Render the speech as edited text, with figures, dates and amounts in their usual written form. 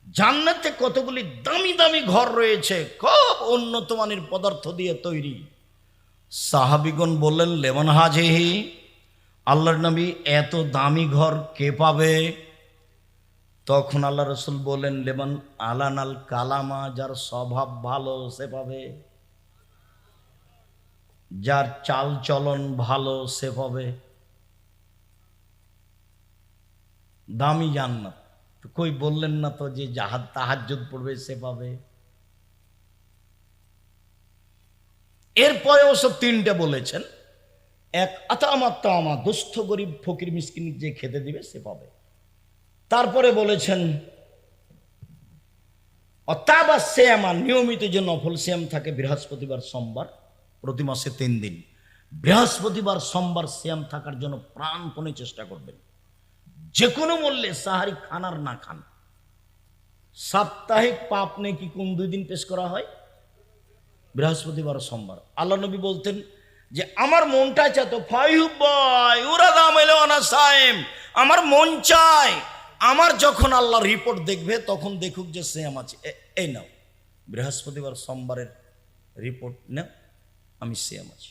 জান্নাতে কতগুলি দামি দামি ঘর রয়েছে, খুব উন্নত মানের পদার্থ দিয়ে তৈরি। সাহাবিগণ বললেন, লেমন হাজিহি, আল্লাহর নবী এত দামি ঘর কে পাবে? তখন আল্লাহ রসুল বললেন, লেমন আলানাল কালামা, যার স্বভাব ভালো সে পাবে, যার চাল চলন ভালো সে পাবে। দামি জান্নাত, কই বললেন না তো যে তাহাজ্জুদ পড়বে সে পাবে। এরপরে অবশ্য তিনটে বলেছেন, এক আতামা, দুস্থ গরিব ফকির মিসকিন যে খেতে দিবে সে পাবে। তারপরে বলেছেন অতাবা শ্যামা, নিয়মিত যে নফল শ্যাম থাকে বৃহস্পতিবার সোমবার, প্রতি মাসে 3 দিন, বৃহস্পতিবার সোমবার শ্যাম থাকার জন্য প্রাণপণে চেষ্টা করবেন। যে কোনো মূল্যে সাহারি খান আর না খান। সাপ্তাহিক পাপ নেকি কোন 2 দিন পেশ করা হয়? বৃহস্পতিবার ও সোমবার। আল্লাহ নবী বলতেন যে আমার মনটা চায় তো আমার মন চায়, আমার যখন আল্লাহ রিপোর্ট দেখবে তখন দেখুক যে শ্যাম আছে, এই নাও বৃহস্পতিবার সোমবারের রিপোর্ট নাও, আমি শ্যাম আছি।